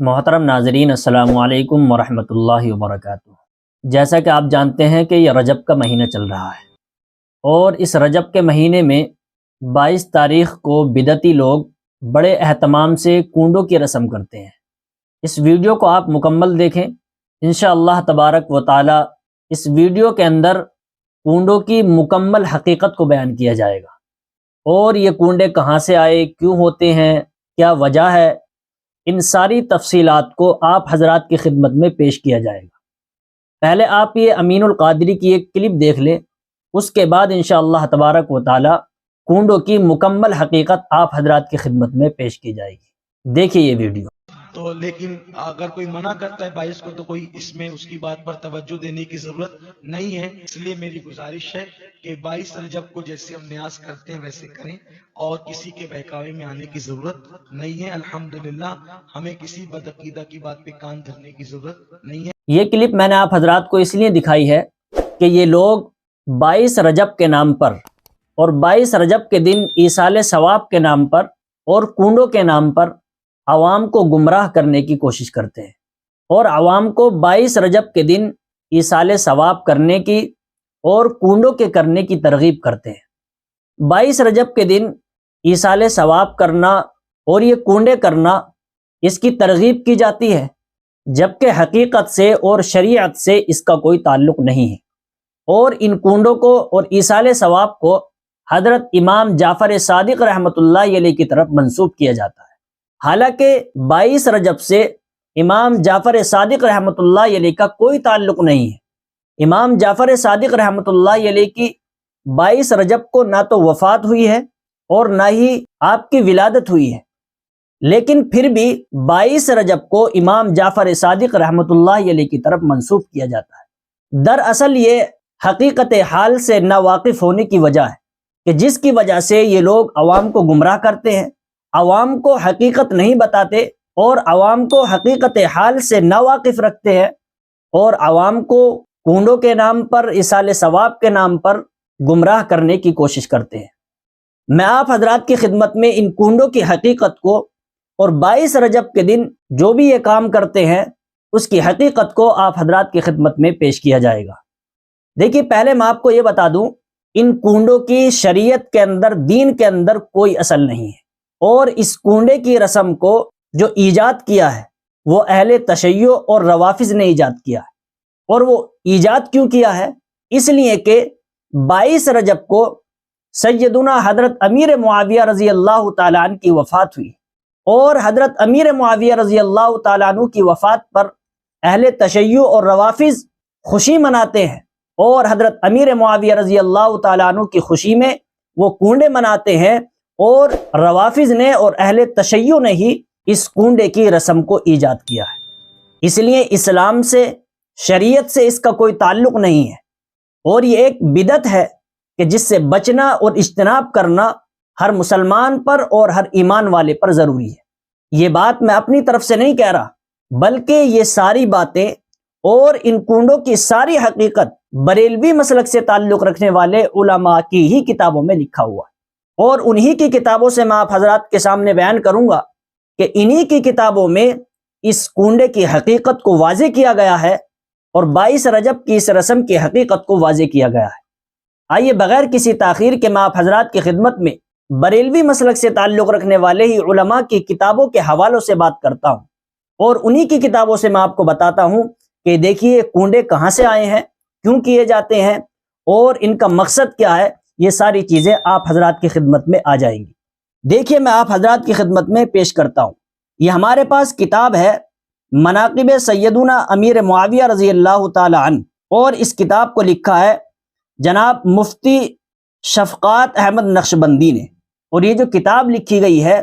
محترم ناظرین، السلام علیکم ورحمۃ اللہ وبرکاتہ۔ جیسا کہ آپ جانتے ہیں کہ یہ رجب کا مہینہ چل رہا ہے، اور اس رجب کے مہینے میں 22 تاریخ کو بدعتی لوگ بڑے اہتمام سے کنڈوں کی رسم کرتے ہیں۔ اس ویڈیو کو آپ مکمل دیکھیں، انشاءاللہ تبارک و تعالی اس ویڈیو کے اندر کنڈوں کی مکمل حقیقت کو بیان کیا جائے گا، اور یہ کنڈے کہاں سے آئے، کیوں ہوتے ہیں، کیا وجہ ہے، ان ساری تفصیلات کو آپ حضرات کی خدمت میں پیش کیا جائے گا۔ پہلے آپ یہ امین القادری کی ایک کلپ دیکھ لیں، اس کے بعد انشاءاللہ تبارک و تعالی کنڈوں کی مکمل حقیقت آپ حضرات کی خدمت میں پیش کی جائے گی۔ دیکھیے یہ ویڈیو۔ تو لیکن اگر کوئی منع کرتا ہے 22 کو تو کوئی اس میں اس کی بات پر توجہ دینے کی ضرورت نہیں ہے، اس لیے میری گزارش ہے کہ 22 رجب کو جیسے ہم نیاز کرتے ہیں ویسے کریں، اور کسی کے بہکاوے میں آنے کی ضرورت نہیں ہے۔ الحمدللہ ہمیں کسی بدعقیدہ کی بات پہ کان دھرنے کی ضرورت نہیں ہے۔ یہ کلپ میں نے آپ حضرات کو اس لیے دکھائی ہے کہ یہ لوگ 22 رجب کے نام پر اور 22 رجب کے دن ایصال ثواب کے نام پر اور کنڈوں کے نام پر عوام کو گمراہ کرنے کی کوشش کرتے ہیں، اور عوام کو 22 رجب کے دن ایصال ثواب کرنے کی اور کنڈوں کے کرنے کی ترغیب کرتے ہیں۔ 22 رجب کے دن ایصال ثواب کرنا اور یہ کنڈے کرنا، اس کی ترغیب کی جاتی ہے، جبکہ حقیقت سے اور شریعت سے اس کا کوئی تعلق نہیں ہے، اور ان کنڈوں کو اور ایصال ثواب کو حضرت امام جعفر صادق رحمۃ اللہ علیہ کی طرف منسوب کیا جاتا ہے۔ حالانکہ 22 رجب سے امام جعفر صادق رحمۃ اللہ علیہ کا کوئی تعلق نہیں ہے۔ امام جعفر صادق رحمۃ اللہ علیہ کی 22 رجب کو نہ تو وفات ہوئی ہے اور نہ ہی آپ کی ولادت ہوئی ہے، لیکن پھر بھی 22 رجب کو امام جعفر صادق رحمۃ اللہ علیہ کی طرف منسوب کیا جاتا ہے۔ دراصل یہ حقیقت حال سے ناواقف ہونے کی وجہ ہے کہ جس کی وجہ سے یہ لوگ عوام کو گمراہ کرتے ہیں، عوام کو حقیقت نہیں بتاتے اور عوام کو حقیقت حال سے ناواقف رکھتے ہیں، اور عوام کو کنڈوں کے نام پر، ایصال ثواب کے نام پر گمراہ کرنے کی کوشش کرتے ہیں۔ میں آپ حضرات کی خدمت میں ان کنڈوں کی حقیقت کو اور 22 رجب کے دن جو بھی یہ کام کرتے ہیں اس کی حقیقت کو آپ حضرات کی خدمت میں پیش کیا جائے گا۔ دیکھیے، پہلے میں آپ کو یہ بتا دوں، ان کنڈوں کی شریعت کے اندر، دین کے اندر کوئی اصل نہیں ہے، اور اس کنڈے کی رسم کو جو ایجاد کیا ہے وہ اہل تشیع اور روافض نے ایجاد کیا ہے۔ اور وہ ایجاد کیوں کیا ہے؟ اس لیے کہ 22 رجب کو سیدنا حضرت امیر معاویہ رضی اللہ تعالیٰ عنہ کی وفات ہوئی، اور حضرت امیر معاویہ رضی اللہ تعالیٰ عنہ کی وفات پر اہل تشیع اور روافض خوشی مناتے ہیں، اور حضرت امیر معاویہ رضی اللہ تعالیٰ عنہ کی خوشی میں وہ کنڈے مناتے ہیں، اور روافض نے اور اہل تشیع نے ہی اس کنڈے کی رسم کو ایجاد کیا ہے۔ اس لیے اسلام سے، شریعت سے اس کا کوئی تعلق نہیں ہے، اور یہ ایک بدعت ہے کہ جس سے بچنا اور اجتناب کرنا ہر مسلمان پر اور ہر ایمان والے پر ضروری ہے۔ یہ بات میں اپنی طرف سے نہیں کہہ رہا، بلکہ یہ ساری باتیں اور ان کنڈوں کی ساری حقیقت بریلوی مسلک سے تعلق رکھنے والے علماء کی ہی کتابوں میں لکھا ہوا ہے، اور انہی کی کتابوں سے میں آپ حضرات کے سامنے بیان کروں گا کہ انہی کی کتابوں میں اس کنڈے کی حقیقت کو واضح کیا گیا ہے، اور 22 رجب کی اس رسم کی حقیقت کو واضح کیا گیا ہے۔ آئیے بغیر کسی تاخیر کے میں آپ حضرات کی خدمت میں بریلوی مسلک سے تعلق رکھنے والے ہی علماء کی کتابوں کے حوالوں سے بات کرتا ہوں، اور انہی کی کتابوں سے میں آپ کو بتاتا ہوں کہ دیکھیے کنڈے کہاں سے آئے ہیں، کیوں کیے جاتے ہیں، اور ان کا مقصد کیا ہے۔ یہ ساری چیزیں آپ حضرات کی خدمت میں آ جائیں گی۔ دیکھیے، میں آپ حضرات کی خدمت میں پیش کرتا ہوں۔ یہ ہمارے پاس کتاب ہے مناقب سیدنا امیر معاویہ رضی اللہ تعالی عنہ، اور اس کتاب کو لکھا ہے جناب مفتی شفقات احمد نقشبندی نے، اور یہ جو کتاب لکھی گئی ہے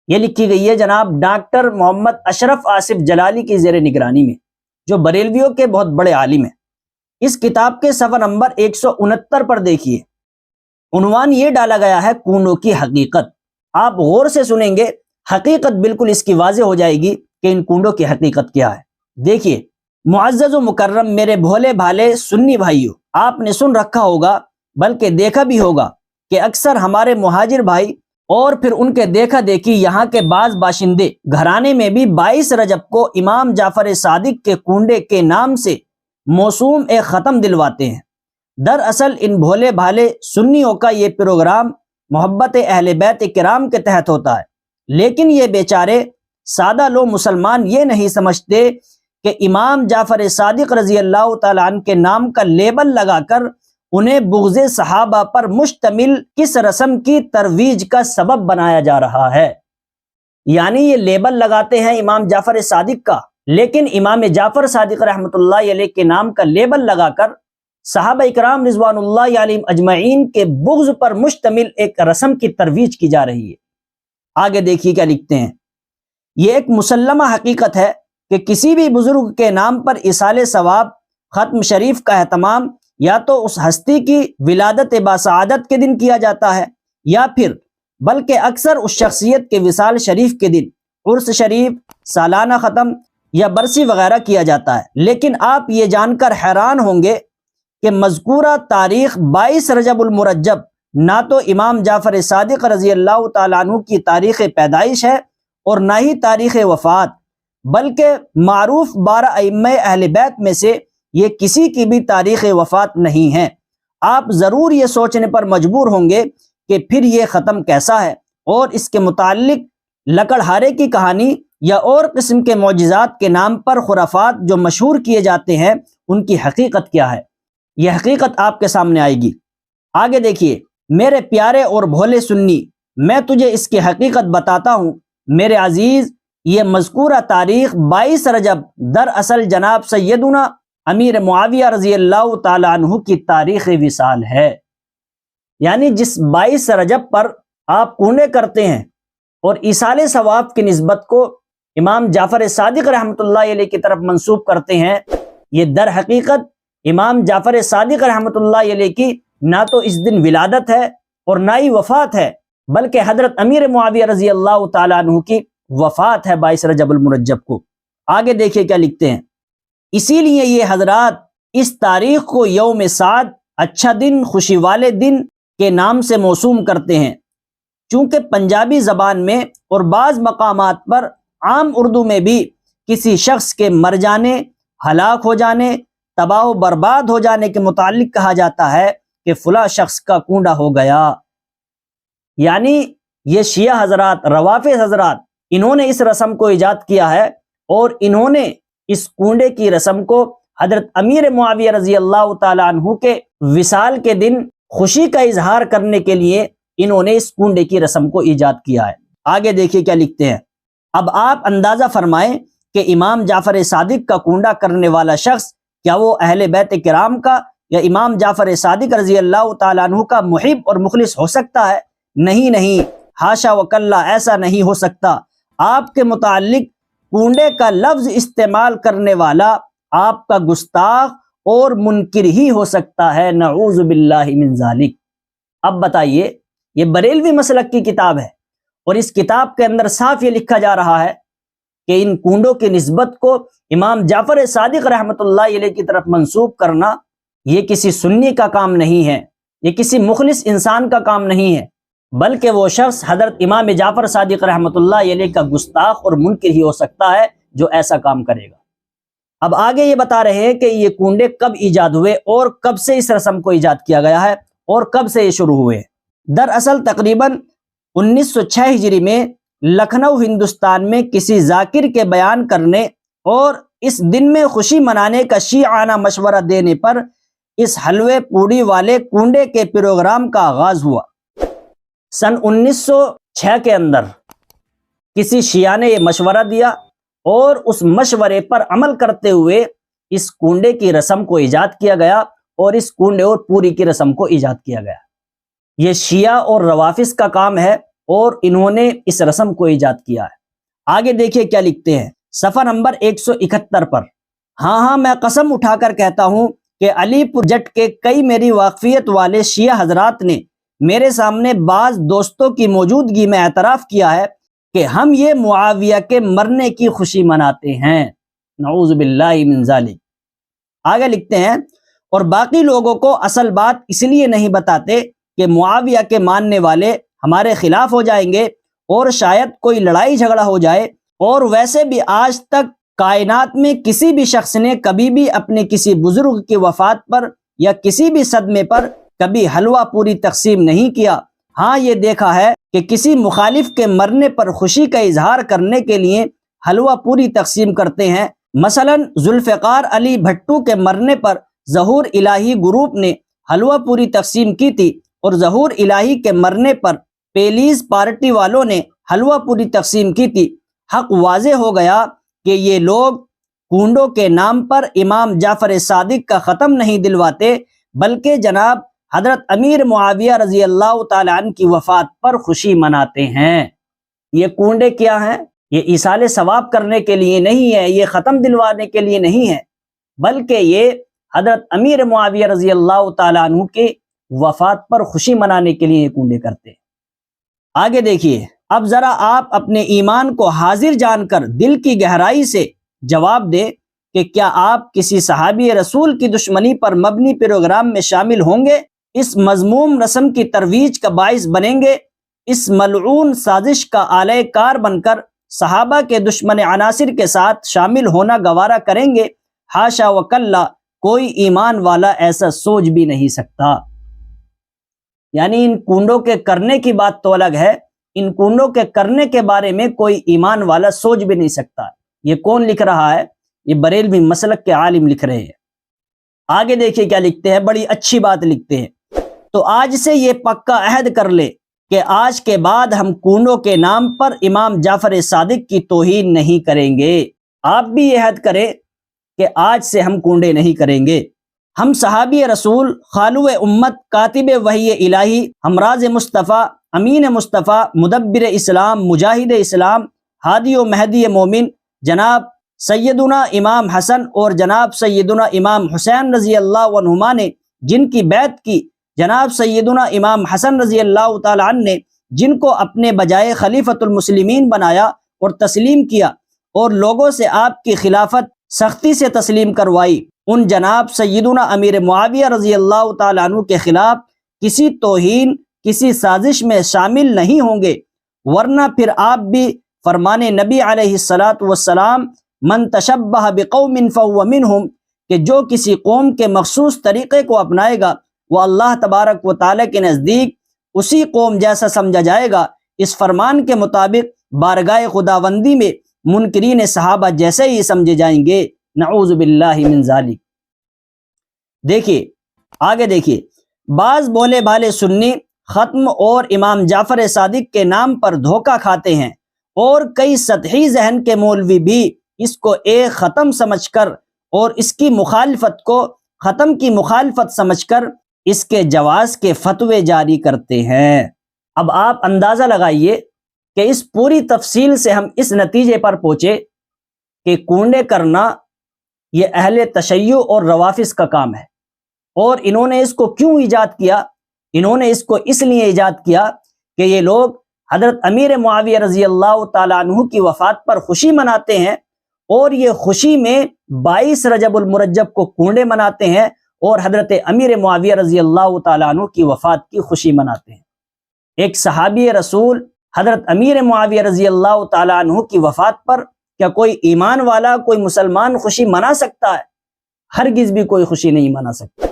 یہ لکھی گئی ہے جناب ڈاکٹر محمد اشرف آصف جلالی کی زیر نگرانی میں، جو بریلویوں کے بہت بڑے عالم ہیں۔ اس کتاب کے صفحہ نمبر 169 پر دیکھیے، عنوان یہ ڈالا گیا ہے کنڈوں کی حقیقت۔ آپ غور سے سنیں گے، حقیقت بالکل اس کی واضح ہو جائے گی کہ ان کنڈوں کی حقیقت کیا ہے۔ دیکھیے، معزز و مکرم میرے بھولے بھالے سنی بھائیوں، آپ نے سن رکھا ہوگا بلکہ دیکھا بھی ہوگا کہ اکثر ہمارے مہاجر بھائی اور پھر ان کے دیکھا دیکھی یہاں کے بعض باشندے گھرانے میں بھی 22 رجب کو امام جعفر صادق کے کنڈے کے نام سے موسوم ایک ختم دلواتے ہیں۔ دراصل ان بھولے بھالے سنیوں کا یہ پروگرام محبت اہل بیت کرام کے تحت ہوتا ہے، لیکن یہ بیچارے سادہ لو مسلمان یہ نہیں سمجھتے کہ امام جعفر صادق رضی اللہ تعالیٰ عنہ کے نام کا لیبل لگا کر انہیں بغض صحابہ پر مشتمل کس رسم کی ترویج کا سبب بنایا جا رہا ہے۔ یعنی یہ لیبل لگاتے ہیں امام جعفر صادق کا، لیکن امام جعفر صادق رحمۃ اللہ علیہ کے نام کا لیبل لگا کر صحابہ اکرام رضوان اللہ علیہم اجمعین کے بغض پر مشتمل ایک رسم کی ترویج کی جا رہی ہے۔ آگے دیکھیے کیا لکھتے ہیں۔ یہ ایک مسلمہ حقیقت ہے کہ کسی بھی بزرگ کے نام پر ایصال ثواب، ختم شریف کا اہتمام یا تو اس ہستی کی ولادت باسعادت کے دن کیا جاتا ہے یا پھر بلکہ اکثر اس شخصیت کے وصال شریف کے دن عرس شریف، سالانہ ختم یا برسی وغیرہ کیا جاتا ہے۔ لیکن آپ یہ جان کر حیران ہوں گے کہ مذکورہ تاریخ 22 رجب المرجب نہ تو امام جعفر صادق رضی اللہ تعالیٰ عنہ کی تاریخ پیدائش ہے اور نہ ہی تاریخ وفات، بلکہ معروف 12 ائمہ اہل بیت میں سے یہ کسی کی بھی تاریخ وفات نہیں ہے۔ آپ ضرور یہ سوچنے پر مجبور ہوں گے کہ پھر یہ ختم کیسا ہے، اور اس کے متعلق لکڑہارے کی کہانی یا اور قسم کے معجزات کے نام پر خرافات جو مشہور کیے جاتے ہیں ان کی حقیقت کیا ہے۔ یہ حقیقت آپ کے سامنے آئے گی۔ آگے دیکھیے، میرے پیارے اور بھولے سنی، میں تجھے اس کی حقیقت بتاتا ہوں۔ میرے عزیز، یہ مذکورہ تاریخ 22 رجب دراصل جناب سیدنا امیر معاویہ رضی اللہ تعالیٰ عنہ کی تاریخ وصال ہے۔ یعنی جس 22 رجب پر آپ کونے کرتے ہیں اور ایصال ثواب کی نسبت کو امام جعفر صادق رحمۃ اللہ علیہ کی طرف منسوب کرتے ہیں، یہ در حقیقت امام جعفر صادق رحمۃ اللہ علیہ کی نہ تو اس دن ولادت ہے اور نہ ہی وفات ہے، بلکہ حضرت امیر معاویہ رضی اللہ تعالیٰ عنہ کی وفات ہے 22 رجب المرجب کو۔ آگے دیکھیے کیا لکھتے ہیں۔ اسی لیے یہ حضرات اس تاریخ کو یوم سعد، اچھا دن، خوشی والے دن کے نام سے موسوم کرتے ہیں، چونکہ پنجابی زبان میں اور بعض مقامات پر عام اردو میں بھی کسی شخص کے مر جانے، ہلاک ہو جانے، تباہ و برباد ہو جانے کے متعلق کہا جاتا ہے کہ فلاں شخص کا کنڈا ہو گیا۔ یعنی یہ شیعہ حضرات، روافض حضرات، انہوں نے اس رسم کو ایجاد کیا ہے اور انہوں نے اس کنڈے کی رسم کو حضرت امیر معاویہ رضی اللہ تعالیٰ عنہ کے وصال کے دن خوشی کا اظہار کرنے کے لیے انہوں نے اس کنڈے کی رسم کو ایجاد کیا ہے۔ آگے دیکھیے کیا لکھتے ہیں۔ اب آپ اندازہ فرمائیں کہ امام جعفر صادق کا کنڈا کرنے والا شخص کیا وہ اہل بیت کرام کا یا امام جعفر صادق رضی اللہ تعالیٰ عنہ کا محب اور مخلص ہو سکتا ہے؟ نہیں، حاشا وکلا، ایسا نہیں ہو سکتا۔ آپ کے متعلق کنڈے کا لفظ استعمال کرنے والا آپ کا گستاخ اور منکر ہی ہو سکتا ہے، نعوذ باللہ من ذالک۔ اب بتائیے، یہ بریلوی مسلک کی کتاب ہے اور اس کتاب کے اندر صاف یہ لکھا جا رہا ہے کہ ان کنڈوں کی نسبت کو امام جعفر صادق رحمۃ اللہ علیہ کی طرف منسوب کرنا یہ کسی سنی کا کام نہیں ہے، یہ کسی مخلص انسان کا کام نہیں ہے، بلکہ وہ شخص حضرت امام جعفر صادق رحمۃ اللہ علیہ کا گستاخ اور منکر ہی ہو سکتا ہے جو ایسا کام کرے گا۔ اب آگے یہ بتا رہے ہیں کہ یہ کنڈے کب ایجاد ہوئے اور کب سے اس رسم کو ایجاد کیا گیا ہے اور کب سے یہ شروع ہوئے۔ دراصل تقریباً 1906 ہجری میں لکھنؤ ہندوستان میں کسی ذاکر کے بیان کرنے اور اس دن میں خوشی منانے کا شیعانہ مشورہ دینے پر اس حلوے پوڑی والے کنڈے کے پروگرام کا آغاز ہوا۔ سن 1906 کے اندر کسی شیعہ نے یہ مشورہ دیا اور اس مشورے پر عمل کرتے ہوئے اس کنڈے کی رسم کو ایجاد کیا گیا اور اس کنڈے اور پوری کی رسم کو ایجاد کیا گیا۔ یہ شیعہ اور روافض کا کام ہے اور انہوں نے اس رسم کو ایجاد کیا ہے۔ آگے دیکھیے کیا لکھتے ہیں صفحہ نمبر 171 پر۔ ہاں میں قسم اٹھا کر کہتا ہوں کہ علی پور جٹ کے کئی میری واقفیت والے شیعہ حضرات نے میرے سامنے بعض دوستوں کی موجودگی میں اعتراف کیا ہے کہ ہم یہ معاویہ کے مرنے کی خوشی مناتے ہیں، نعوذ باللہ من ذالک۔ آگے لکھتے ہیں اور باقی لوگوں کو اصل بات اس لیے نہیں بتاتے کہ معاویہ کے ماننے والے ہمارے خلاف ہو جائیں گے اور شاید کوئی لڑائی جھگڑا ہو جائے۔ اور ویسے بھی آج تک کائنات میں کسی بھی شخص نے کبھی بھی اپنے کسی بزرگ کی وفات پر یا کسی بھی صدمے پر کبھی حلوہ پوری تقسیم نہیں کیا۔ ہاں یہ دیکھا ہے کہ کسی مخالف کے مرنے پر خوشی کا اظہار کرنے کے لیے حلوہ پوری تقسیم کرتے ہیں۔ مثلا ذوالفقار علی بھٹو کے مرنے پر ظہور الہی گروپ نے حلوہ پوری تقسیم کی تھی، اور ظہور الہی کے مرنے پر پیلیز پارٹی والوں نے حلوہ پوری تقسیم کی تھی۔ حق واضح ہو گیا کہ یہ لوگ کنڈوں کے نام پر امام جعفر صادق کا ختم نہیں دلواتے، بلکہ جناب حضرت امیر معاویہ رضی اللہ تعالی عنہ کی وفات پر خوشی مناتے ہیں۔ یہ کنڈے کیا ہیں؟ یہ ایصال ثواب کرنے کے لیے نہیں ہے، یہ ختم دلوانے کے لیے نہیں ہے، بلکہ یہ حضرت امیر معاویہ رضی اللہ تعالی عنہ کی وفات پر خوشی منانے کے لیے یہ کنڈے کرتے ہیں۔ آگے دیکھیے، اب ذرا آپ اپنے ایمان کو حاضر جان کر دل کی گہرائی سے جواب دیں کہ کیا آپ کسی صحابی رسول کی دشمنی پر مبنی پروگرام میں شامل ہوں گے، اس مذموم رسم کی ترویج کا باعث بنیں گے، اس ملعون سازش کا آلہ کار بن کر صحابہ کے دشمن عناصر کے ساتھ شامل ہونا گوارا کریں گے؟ حاشا وکلا، کوئی ایمان والا ایسا سوچ بھی نہیں سکتا۔ یعنی ان کنڈوں کے کرنے کی بات تو الگ ہے، ان کنڈوں کے کرنے کے بارے میں کوئی ایمان والا سوچ بھی نہیں سکتا۔ یہ کون لکھ رہا ہے؟ یہ بریلوی مسلک کے عالم لکھ رہے ہیں۔ آگے دیکھیے کیا لکھتے ہیں، بڑی اچھی بات لکھتے ہیں۔ تو آج سے یہ پکا عہد کر لے کہ آج کے بعد ہم کنڈوں کے نام پر امام جعفر صادق کی توہین نہیں کریں گے۔ آپ بھی یہ عہد کریں کہ آج سے ہم کنڈے نہیں کریں گے۔ ہم صحابی رسول، خالو امت، کاتب وحی الہی، ہمراز مصطفیٰ، امین مصطفیٰ، مدبر اسلام، مجاہد اسلام، ہادی و مہدی مومن جناب سیدنا امام حسن اور جناب سیدنا امام حسین رضی اللہ عنہما نے جن کی بیعت کی، جناب سیدنا امام حسن رضی اللہ تعالی عنہ نے جن کو اپنے بجائے خلیفۃ المسلمین بنایا اور تسلیم کیا اور لوگوں سے آپ کی خلافت سختی سے تسلیم کروائی، ان جناب سیدنا امیر معاویہ رضی اللہ تعالی عنہ کے خلاف کسی توہین، کسی سازش میں شامل نہیں ہوں گے، ورنہ پھر آپ بھی فرمان نبی علیہ الصلاۃ والسلام من تشبہ بقوم فہو منہم، کہ جو کسی قوم کے مخصوص طریقے کو اپنائے گا وہ اللہ تبارک و تعالی کے نزدیک اسی قوم جیسا سمجھا جائے گا۔ اس فرمان کے مطابق بارگاہ خداوندی میں منکرین صحابہ جیسے ہی سمجھے جائیں گے، نعوذ باللہ من ذالک۔ دیکھیے آگے دیکھیے، بعض بولے بھالے سنی ختم اور امام جعفر صادق کے نام پر دھوکہ کھاتے ہیں، اور کئی سطحی ذہن کے مولوی بھی اس کو ایک ختم سمجھ کر اور اس کی مخالفت کو ختم کی مخالفت سمجھ کر اس کے جواز کے فتوے جاری کرتے ہیں۔ اب آپ اندازہ لگائیے کہ اس پوری تفصیل سے ہم اس نتیجے پر پہنچے کہ کنڈے کرنا یہ اہل تشیع اور روافظ کا کام ہے، اور انہوں نے اس کو کیوں ایجاد کیا؟ انہوں نے اس کو اس لیے ایجاد کیا کہ یہ لوگ حضرت امیر معاویہ رضی اللہ تعالی عنہ کی وفات پر خوشی مناتے ہیں، اور یہ خوشی میں 22 رجب المرجب کو کنڈے مناتے ہیں، اور حضرت امیر معاویہ رضی اللہ تعالی عنہ کی وفات کی خوشی مناتے ہیں۔ ایک صحابی رسول حضرت امیر معاویہ رضی اللہ تعالی عنہ کی وفات پر کیا کوئی ایمان والا، کوئی مسلمان خوشی منا سکتا ہے؟ ہرگز بھی کوئی خوشی نہیں منا سکتا۔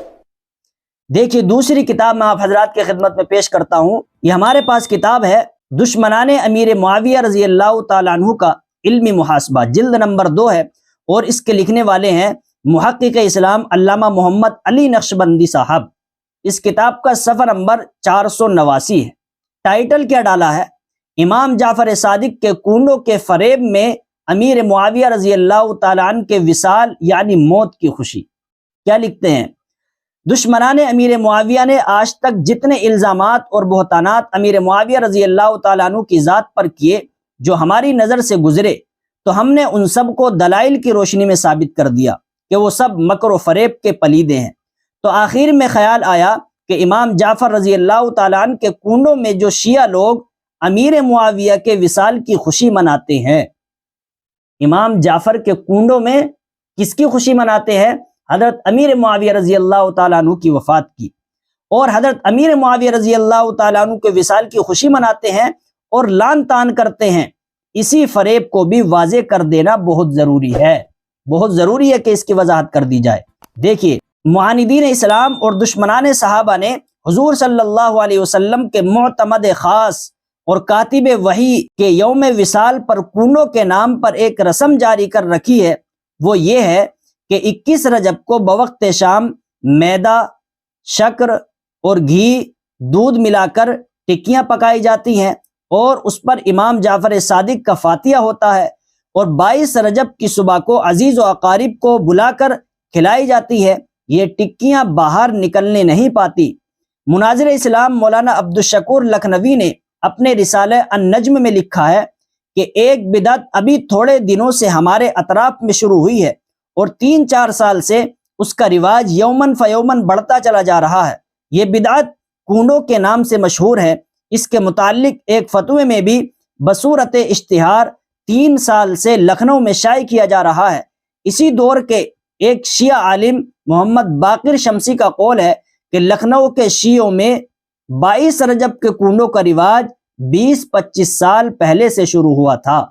دیکھیے دوسری کتاب میں آپ حضرات کے خدمت میں پیش کرتا ہوں، یہ ہمارے پاس کتاب ہے دشمنان امیر معاویہ رضی اللہ تعالی عنہ کا علمی محاسبہ، جلد نمبر 2 ہے، اور اس کے لکھنے والے ہیں محقق اسلام علامہ محمد علی نقشبندی صاحب۔ اس کتاب کا صفحہ نمبر 489 ہے۔ ٹائٹل کیا ڈالا ہے؟ امام جعفر صادق کے کنڈوں کے فریب میں امیر معاویہ رضی اللہ تعالی عنہ کے وصال یعنی موت کی خوشی۔ کیا لکھتے ہیں؟ دشمنان امیر معاویہ نے آج تک جتنے الزامات اور بہتانات امیر معاویہ رضی اللہ تعالیٰ عنہ کی ذات پر کیے جو ہماری نظر سے گزرے، تو ہم نے ان سب کو دلائل کی روشنی میں ثابت کر دیا کہ وہ سب مکر و فریب کے پلیدے ہیں۔ تو آخر میں خیال آیا کہ امام جعفر رضی اللہ تعالیٰ عنہ کے کنڈوں میں جو شیعہ لوگ امیر معاویہ کے وصال کی خوشی مناتے ہیں، امام جعفر کے کنڈوں میں کس کی خوشی مناتے ہیں؟ حضرت امیر معاویہ رضی اللہ تعالیٰ عنہ کی وفات کی، اور حضرت امیر معاویہ رضی اللہ تعالیٰ عنہ کے وصال کی خوشی مناتے ہیں اور لان تان کرتے ہیں، اسی فریب کو بھی واضح کر دینا بہت ضروری ہے، بہت ضروری ہے کہ اس کی وضاحت کر دی جائے۔ دیکھیے، معاندین اسلام اور دشمنان صحابہ نے حضور صلی اللہ علیہ وسلم کے معتمد خاص اور کاتب وحی کے یوم وصال پر کنڈوں کے نام پر ایک رسم جاری کر رکھی ہے، وہ یہ ہے کہ 21 رجب کو بوقت شام میدا، شکر اور گھی، دودھ ملا کر ٹکیاں پکائی جاتی ہیں اور اس پر امام جعفر صادق کا فاتحہ ہوتا ہے، اور 22 رجب کی صبح کو عزیز و اقارب کو بلا کر کھلائی جاتی ہے۔ یہ ٹکیاں باہر نکلنے نہیں پاتی۔ مناظر اسلام مولانا عبدالشکور لکھنوی نے اپنے رسالہ النجم میں لکھا ہے کہ ایک بدعت ابھی تھوڑے دنوں سے ہمارے اطراف میں شروع ہوئی ہے اور 3-4 سال سے اس کا رواج یومن فیومن بڑھتا چلا جا رہا ہے۔ یہ بدعت کنڈوں کے نام سے مشہور ہے۔ اس کے متعلق ایک فتوے میں بھی بصورت اشتہار 3 سال سے لکھنؤ میں شائع کیا جا رہا ہے۔ اسی دور کے ایک شیعہ عالم محمد باقر شمسی کا قول ہے کہ لکھنؤ کے شیعوں میں 22 رجب کے کنڈوں کا رواج 20-25 سال پہلے سے شروع ہوا تھا۔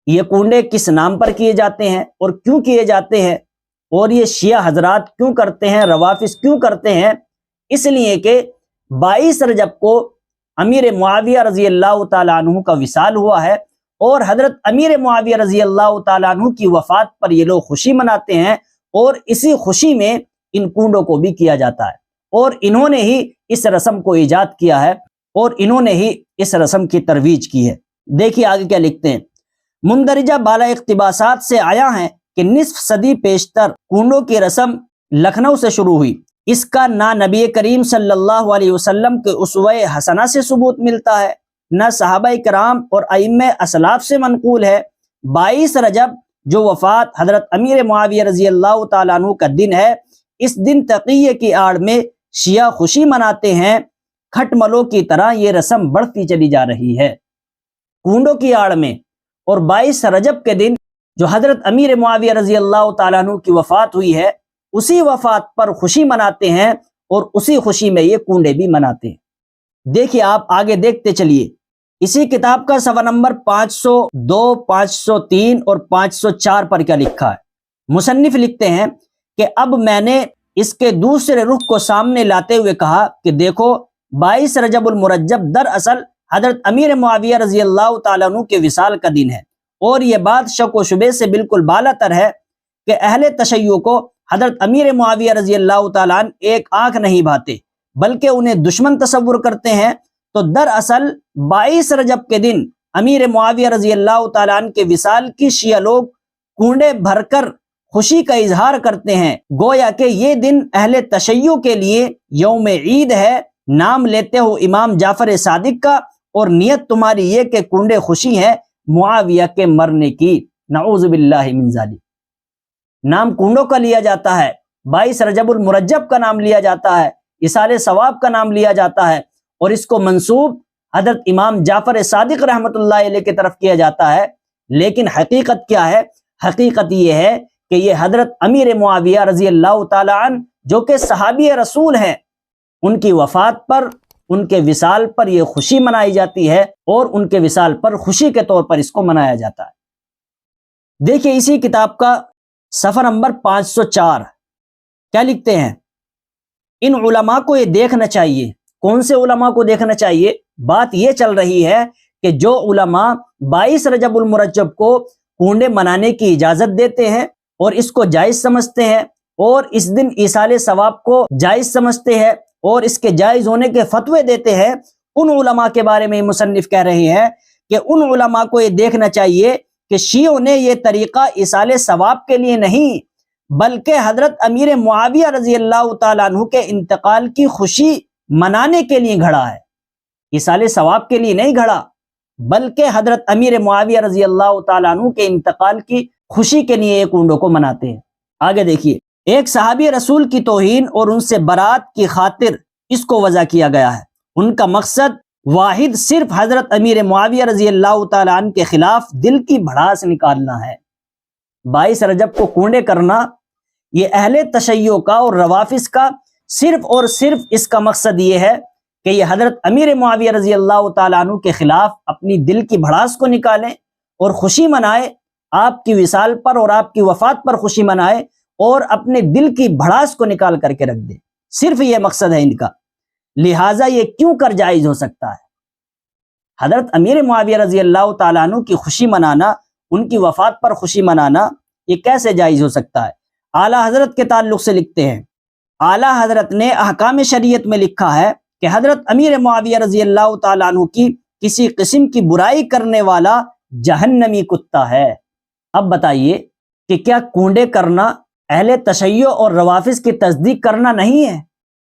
یہ کنڈے کس نام پر کیے جاتے ہیں اور کیوں کیے جاتے ہیں، اور یہ شیعہ حضرات کیوں کرتے ہیں، روافظ کیوں کرتے ہیں؟ اس لیے کہ 22 رجب کو امیر معاویہ رضی اللہ تعالیٰ عنہ کا وصال ہوا ہے، اور حضرت امیر معاویہ رضی اللہ تعالیٰ عنہ کی وفات پر یہ لوگ خوشی مناتے ہیں، اور اسی خوشی میں ان کنڈوں کو بھی کیا جاتا ہے، اور انہوں نے ہی اس رسم کو ایجاد کیا ہے اور انہوں نے ہی اس رسم کی ترویج کی ہے۔ دیکھیے آگے کیا لکھتے ہیں، مندرجہ بالا اقتباسات سے آیا ہے کہ نصف صدی پیشتر کنڈوں کی رسم لکھنؤ سے شروع ہوئی۔ اس کا نہ نبی کریم صلی اللہ علیہ وسلم کے اسوہ حسنہ سے ثبوت ملتا ہے، نہ صحابہ کرام اور ائمہ اسلاف سے منقول ہے۔ 22 رجب جو وفات حضرت امیر معاویہ رضی اللہ تعالیٰ عنہ کا دن ہے، اس دن تقیہ کی آڑ میں شیعہ خوشی مناتے ہیں۔ کھٹ ملوں کی طرح یہ رسم بڑھتی چلی جا رہی ہے کنڈوں کی آڑ میں، اور 22 رجب کے دن جو حضرت امیر معاویہ رضی اللہ تعالیٰ عنہ کی وفات ہوئی ہے، اسی وفات پر خوشی مناتے ہیں اور اسی خوشی میں یہ کنڈے بھی مناتے ہیں۔ دیکھیے آپ آگے دیکھتے چلیے، اسی کتاب کا صفحہ نمبر 502، 503 اور 504 پر کیا لکھا ہے۔ مصنف لکھتے ہیں کہ اب میں نے اس کے دوسرے رخ کو سامنے لاتے ہوئے کہا کہ دیکھو، 22 رجب المرجب دراصل حضرت امیر معاویہ رضی اللہ تعالیٰ عنہ کے وصال کا دن ہے، اور یہ بات شک و شبے سے بالکل بالا تر ہے کہ اہل تشیع کو حضرت امیر معاویہ رضی اللہ تعالیٰ عنہ ایک آنکھ نہیں بھاتے، بلکہ انہیں دشمن تصور کرتے ہیں۔ تو دراصل 22 رجب کے دن امیر معاویہ رضی اللہ تعالیٰ عنہ کے وصال کی شیعہ لوگ کنڈے بھر کر خوشی کا اظہار کرتے ہیں، گویا کہ یہ دن اہل تشیع کے لیے یوم عید ہے۔ نام لیتے ہو امام جعفر صادق کا، اور نیت تمہاری یہ کہ کنڈے خوشی ہے معاویہ کے مرنے کی، نعوذ باللہ من ذالک۔ نام کنڈوں کا لیا جاتا ہے، 22 رجب المرجب کا نام لیا جاتا ہے، اصال ثواب کا نام لیا جاتا ہے، اور اس کو منسوب حضرت امام جعفر صادق رحمۃ اللہ علیہ کی طرف کیا جاتا ہے۔ لیکن حقیقت کیا ہے؟ حقیقت یہ ہے کہ یہ حضرت امیر معاویہ رضی اللہ تعالی عنہ جو کہ صحابی رسول ہیں، ان کی وفات پر، ان کے وصال پر یہ خوشی منائی جاتی ہے، اور ان کے وصال پر خوشی کے طور پر اس کو منایا جاتا ہے۔ دیکھیے اسی کتاب کا صفحہ نمبر 504 کیا لکھتے ہیں، ان علماء کو یہ دیکھنا چاہیے۔ کون سے علماء کو دیکھنا چاہیے؟ بات یہ چل رہی ہے کہ جو علماء 22 رجب المرجب کو کنڈے منانے کی اجازت دیتے ہیں اور اس کو جائز سمجھتے ہیں، اور اس دن ایصال ثواب کو جائز سمجھتے ہیں اور اس کے جائز ہونے کے فتوے دیتے ہیں، ان علماء کے بارے میں مصنف کہہ رہے ہیں کہ ان علماء کو یہ دیکھنا چاہیے کہ شیعوں نے یہ طریقہ ایصال ثواب کے لیے نہیں، بلکہ حضرت امیر معاویہ رضی اللہ تعالیٰ عنہ کے انتقال کی خوشی منانے کے لیے گھڑا ہے، ایصال ثواب کے لیے نہیں گھڑا، بلکہ حضرت امیر معاویہ رضی اللہ تعالیٰ عنہ کے انتقال کی خوشی کے لیے یہ کنڈوں کو مناتے ہیں۔ آگے دیکھیے، ایک صحابی رسول کی توہین اور ان سے برات کی خاطر اس کو وضع کیا گیا ہے۔ ان کا مقصد واحد صرف حضرت امیر معاویہ رضی اللہ تعالیٰ عنہ کے خلاف دل کی بھڑاس نکالنا ہے۔ 22 رجب کو کنڈے کرنا یہ اہل تشیع کا اور روافظ کا صرف اور صرف اس کا مقصد یہ ہے کہ یہ حضرت امیر معاویہ رضی اللہ تعالیٰ عنہ کے خلاف اپنی دل کی بھڑاس کو نکالیں اور خوشی منائے، آپ کی وصال پر اور آپ کی وفات پر خوشی منائے اور اپنے دل کی بھڑاس کو نکال کر کے رکھ دے۔ صرف یہ مقصد ہے ان کا، لہٰذا یہ کیوں کر جائز ہو سکتا ہے؟ حضرت امیر معاویہ رضی اللہ تعالیٰ عنہ کی خوشی منانا، ان کی وفات پر خوشی منانا، یہ کیسے جائز ہو سکتا ہے؟ اعلیٰ حضرت کے تعلق سے لکھتے ہیں، اعلیٰ حضرت نے احکام شریعت میں لکھا ہے کہ حضرت امیر معاویہ رضی اللہ تعالیٰ عنہ کی کسی قسم کی برائی کرنے والا جہنمی کتا ہے۔ اب بتائیے کہ کیا کونڈے کرنا اہل تشیع اور روافظ کی تصدیق کرنا نہیں ہے؟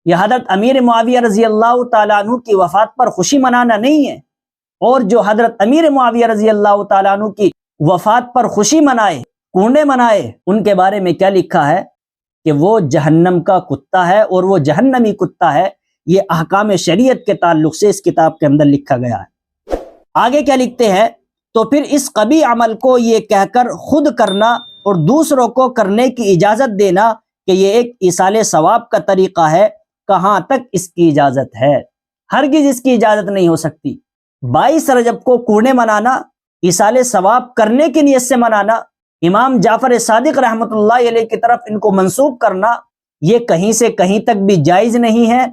یہ حضرت امیر معاویہ رضی اللہ تعالیٰ عنہ کی وفات پر خوشی منانا نہیں ہے؟ اور جو حضرت امیر معاویہ رضی اللہ تعالیٰ عنہ کی وفات پر خوشی منائے، کونڈے منائے، ان کے بارے میں کیا لکھا ہے کہ وہ جہنم کا کتا ہے اور وہ جہنمی کتا ہے۔ یہ احکام شریعت کے تعلق سے اس کتاب کے اندر لکھا گیا ہے۔ آگے کیا لکھتے ہیں؟ تو پھر اس قبیح عمل کو یہ کہہ کر خود کرنا اور دوسروں کو کرنے کی اجازت دینا کہ یہ ایک ایصال ثواب کا طریقہ ہے، کہاں تک اس کی اجازت ہے؟ ہرگز اس کی اجازت نہیں ہو سکتی۔ 22 رجب کو کوڑے منانا، ایصال ثواب کرنے کی نیت سے منانا، امام جعفر صادق رحمۃ اللہ علیہ کی طرف ان کو منسوب کرنا، یہ کہیں سے کہیں تک بھی جائز نہیں ہے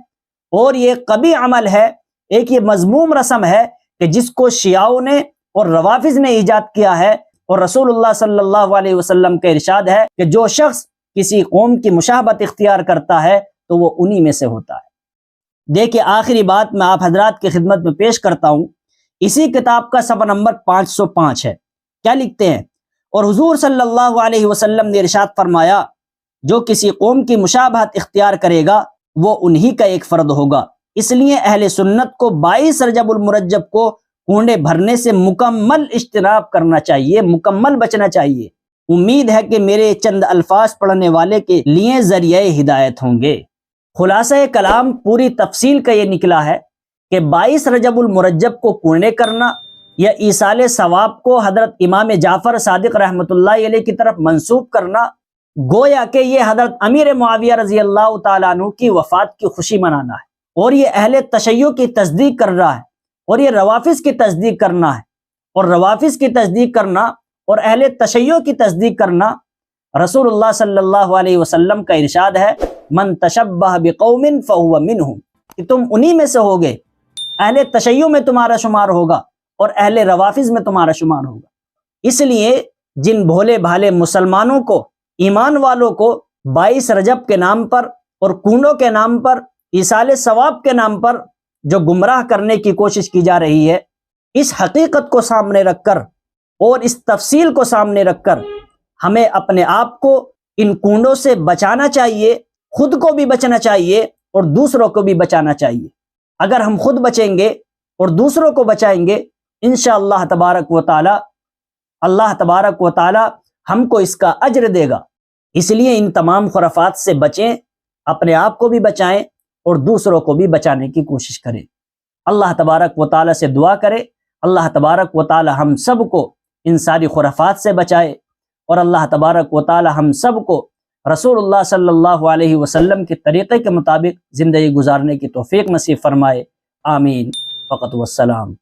اور یہ قبیح عمل ہے، ایک یہ مذموم رسم ہے کہ جس کو شیعوں نے اور روافظ نے ایجاد کیا ہے، اور رسول اللہ صلی اللہ علیہ وسلم کا ارشاد ہے کہ جو شخص کسی قوم کی مشابہت اختیار کرتا ہے تو وہ انہی میں سے ہوتا ہے۔ دیکھیں آخری بات میں آپ حضرات کی خدمت میں پیش کرتا ہوں، اسی کتاب کا صفحہ نمبر 505 ہے۔ کیا لکھتے ہیں؟ اور حضور صلی اللہ علیہ وسلم نے ارشاد فرمایا، جو کسی قوم کی مشابہت اختیار کرے گا وہ انہی کا ایک فرد ہوگا۔ اس لیے اہل سنت کو 22 رجب المرجب کو کونڈے بھرنے سے مکمل اجتناب کرنا چاہیے، مکمل بچنا چاہیے۔ امید ہے کہ میرے چند الفاظ پڑھنے والے کے لیے ذریعہ ہدایت ہوں گے۔ خلاصہ کلام پوری تفصیل کا یہ نکلا ہے کہ 22 رجب المرجب کو کونڈے کرنا یا ایصال ثواب کو حضرت امام جعفر صادق رحمۃ اللہ علیہ کی طرف منسوب کرنا، گویا کہ یہ حضرت امیر معاویہ رضی اللہ تعالیٰ عنہ کی وفات کی خوشی منانا ہے، اور یہ اہل تشیع کی تصدیق کر رہا ہے، اور یہ روافظ کی تصدیق کرنا ہے، اور روافظ کی تصدیق کرنا اور اہل تشیع کی تصدیق کرنا، رسول اللہ صلی اللہ علیہ وسلم کا ارشاد ہے، من تشبہ بقوم فہو منہم، کہ تم انہی میں سے ہوگے، اہل تشیع میں تمہارا شمار ہوگا اور اہل روافظ میں تمہارا شمار ہوگا۔ اس لیے جن بھولے بھالے مسلمانوں کو، ایمان والوں کو 22 رجب کے نام پر اور کونڈوں کے نام پر، ایصال ثواب کے نام پر جو گمراہ کرنے کی کوشش کی جا رہی ہے، اس حقیقت کو سامنے رکھ کر اور اس تفصیل کو سامنے رکھ کر ہمیں اپنے آپ کو ان کونڈوں سے بچانا چاہیے، خود کو بھی بچنا چاہیے اور دوسروں کو بھی بچانا چاہیے۔ اگر ہم خود بچیں گے اور دوسروں کو بچائیں گے، انشاءاللہ تبارک و تعالی اللہ تبارک و تعالی ہم کو اس کا اجر دے گا۔ اس لیے ان تمام خرافات سے بچیں، اپنے آپ کو بھی بچائیں اور دوسروں کو بھی بچانے کی کوشش کریں۔ اللہ تبارک و تعالی سے دعا کرے، اللہ تبارک و تعالی ہم سب کو ان ساری خرافات سے بچائے، اور اللہ تبارک و تعالی ہم سب کو رسول اللہ صلی اللہ علیہ وسلم کے طریقے کے مطابق زندگی گزارنے کی توفیق نصیب فرمائے۔ آمین۔ فقط والسلام۔